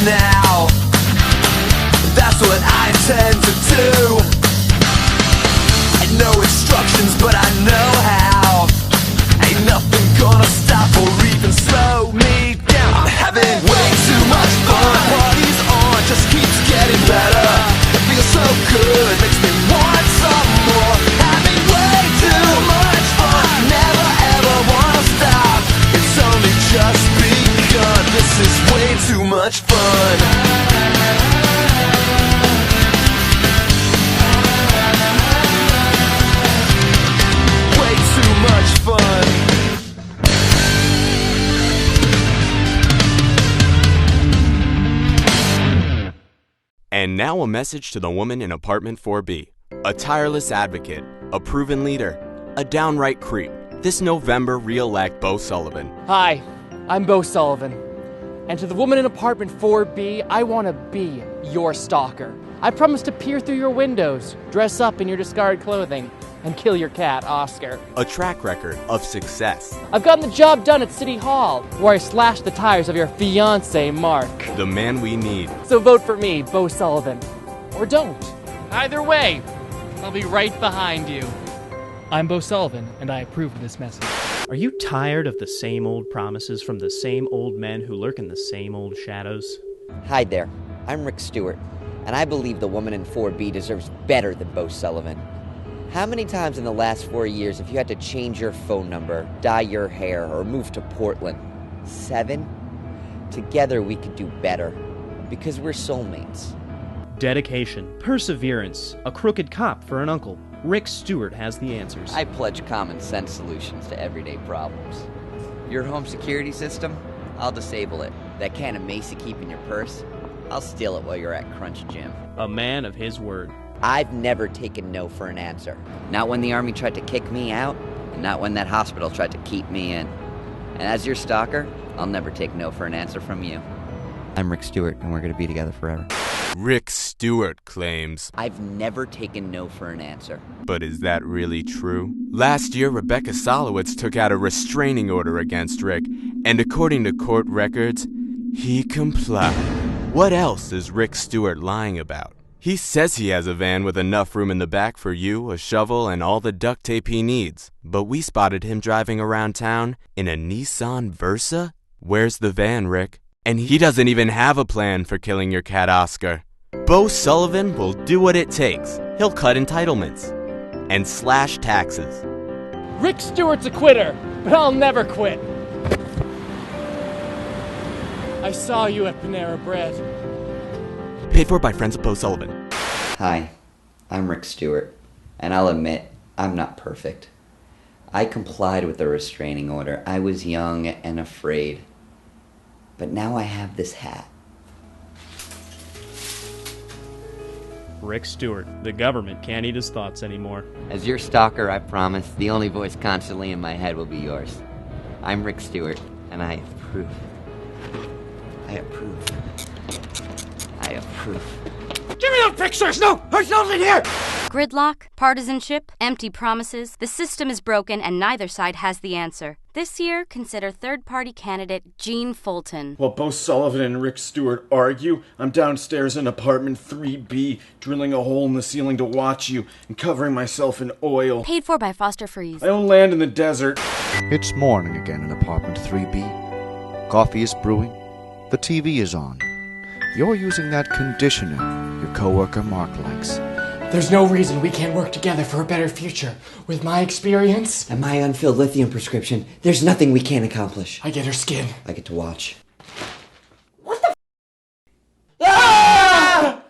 now. That's what I intend to do. No instructions, but I know how. Ain't nothing gonna stop or even slow me down. I'm having way too much fun. Party's on, just keeps getting better. It feels so good, makes me want some more. Having way too much fun. Never ever wanna stop. It's only just begun. This is way too much fun. Much fun. And now a message to the woman in apartment 4B. A tireless advocate, a proven leader, a downright creep. This November, re-elect Bo Sullivan. Hi, I'm Bo Sullivan. And to the woman in apartment 4B, I want to be your stalker. I promise to peer through your windows, dress up in your discarded clothing, and kill your cat, Oscar. A track record of success. I've gotten the job done at City Hall, where I slashed the tires of your fiancé, Mark. The man we need. So vote for me, Bo Sullivan. Or don't. Either way, I'll be right behind you. I'm Bo Sullivan, and I approve of this message. Are you tired of the same old promises from the same old men who lurk in the same old shadows? Hi there, I'm Rick Stewart, and I believe the woman in 4B deserves better than Bo Sullivan. How many times in the last 4 years have you had to change your phone number, dye your hair, or move to Portland? 7? Together we could do better, because we're soulmates. Dedication, perseverance, a crooked cop for an uncle. Rick Stewart has the answers. I pledge common sense solutions to everyday problems. Your home security system? I'll disable it. That can of Mace you keep in your purse? I'll steal it while you're at Crunch Gym. A man of his word. I've never taken no for an answer. Not when the Army tried to kick me out, and not when that hospital tried to keep me in. And as your stalker, I'll never take no for an answer from you. I'm Rick Stewart, and we're gonna be together forever. Rick Stewart claims. I've never taken no for an answer. But is that really true? Last year, Rebecca Solowitz took out a restraining order against Rick, and according to court records, he complied. What else is Rick Stewart lying about? He says he has a van with enough room in the back for you, a shovel, and all the duct tape he needs. But we spotted him driving around town in a Nissan Versa? Where's the van, Rick? And he doesn't even have a plan for killing your cat, Oscar. Bo Sullivan will do what it takes. He'll cut entitlements and slash taxes. Rick Stewart's a quitter, but I'll never quit. I saw you at Panera Bread. Paid for by friends of Bo Sullivan. Hi, I'm Rick Stewart, and I'll admit, I'm not perfect. I complied with the restraining order. I was young and afraid. But now I have this hat. Rick Stewart. The government can't eat his thoughts anymore. As your stalker, I promise, the only voice constantly in my head will be yours. I'm Rick Stewart, and I approve. I approve. I approve. Give me those pictures! No! There's nothing here! Gridlock, partisanship, empty promises. The system is broken and neither side has the answer. This year, consider third-party candidate Gene Fulton. While Bo Sullivan and Rick Stewart argue, I'm downstairs in apartment 3B, drilling a hole in the ceiling to watch you and covering myself in oil. Paid for by Foster Freeze. I own land in the desert. It's morning again in apartment 3B. Coffee is brewing. The TV is on. You're using that conditioner your coworker Mark likes. There's no reason we can't work together for a better future. With my experience and my unfilled lithium prescription, there's nothing we can't accomplish. I get her skin. I get to watch. What the Ah!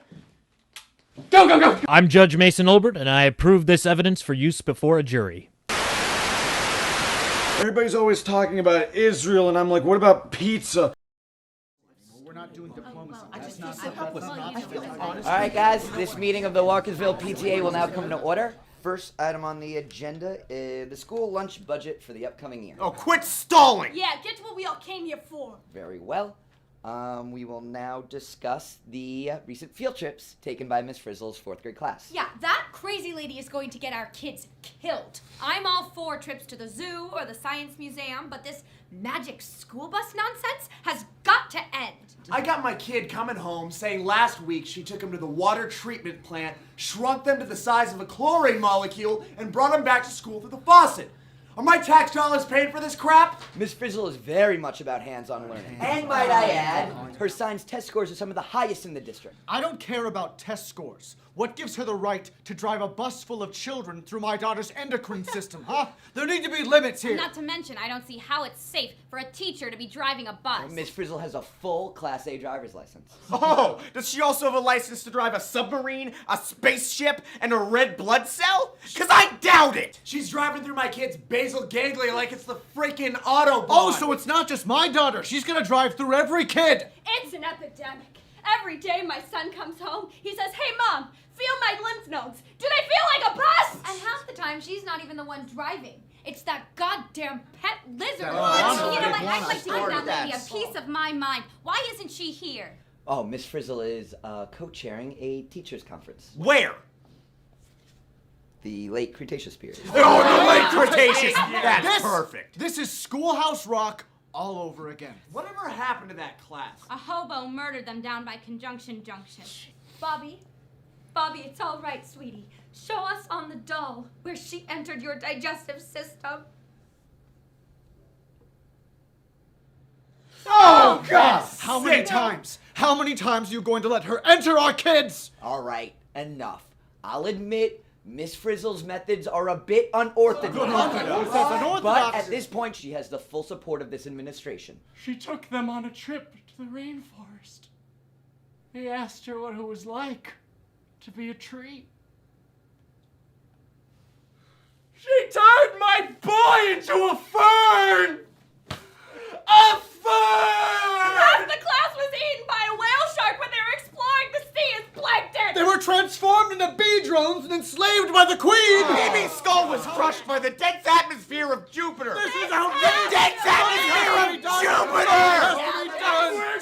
Go, go, go! I'm Judge Mason Olbert, and I approve this evidence for use before a jury. Everybody's always talking about Israel, and I'm like, what about pizza? We're not doing diplomacy. Alright guys, this meeting of the Walkersville PTA will now come to order. First item on the agenda is the school lunch budget for the upcoming year. Oh, quit stalling! Yeah, get to what we all came here for. Very well. We will now discuss the recent field trips taken by Miss Frizzle's 4th grade class. Yeah, that crazy lady is going to get our kids killed. I'm all for trips to the zoo or the science museum, but this magic school bus nonsense has got to end. I got my kid coming home saying last week she took him to the water treatment plant, shrunk them to the size of a chlorine molecule, and brought them back to school through the faucet. Are my tax dollars paying for this crap? Miss Frizzle is very much about hands-on learning. And might I add, her science test scores are some of the highest in the district. I don't care about test scores. What gives her the right to drive a bus full of children through my daughter's endocrine system, huh? There need to be limits here. Not to mention, I don't see how it's safe for a teacher to be driving a bus. Miss Frizzle has a full Class A driver's license. Oh, does she also have a license to drive a submarine, a spaceship, and a red blood cell? Because I doubt it! She's driving through my kid's basal ganglia like it's the freaking Autobahn. Oh, so it's not just my daughter. She's gonna drive through every kid. It's an epidemic. Every day my son comes home, he says, "Hey Mom, feel my lymph nodes. Do they feel like a bus?" And half the time she's not even the one driving. It's that goddamn pet lizard. You know what? I'd like to give that lady a piece of my mind. Why isn't she here? Oh, Miss Frizzle is co-chairing a teachers' conference. Where? The late Cretaceous period. Oh, the late Cretaceous! That's perfect. This is Schoolhouse Rock all over again. Whatever happened to that class? A hobo murdered them down by Conjunction Junction. Bobby, it's all right, sweetie. Show us on the doll where she entered your digestive system. Oh, God! How many times? How many times are you going to let her enter our kids? All right, enough. I'll admit, Miss Frizzle's methods are a bit unorthodox. But at this point, she has the full support of this administration. She took them on a trip to the rainforest. They asked her what it was like to be a tree. She turned my boy into a fern! A fern! Half the class was eaten by a whale shark when they were exploring the sea as plankton! They were transformed into bee drones and enslaved by the queen! Baby's skull was crushed by the dense atmosphere of Jupiter! This is outrageous! Dense atmosphere of Jupiter!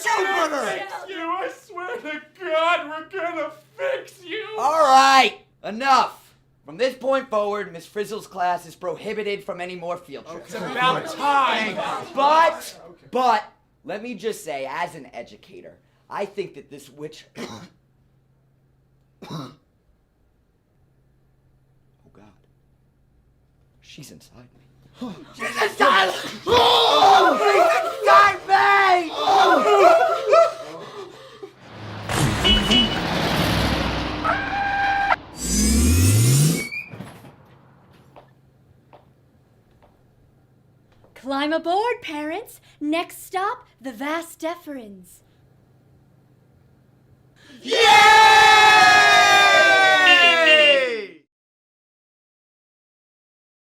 Jupiter! Fix you! I swear to God, we're gonna fix you! All right, enough. From this point forward, Miss Frizzle's class is prohibited from any more field trips. It's about time! But, let me just say, as an educator, I think that this witch... Oh, God. She's inside me. She's inside! Oh! She's inside me! Climb aboard, parents. Next stop, the Vast Deferens. Yeah!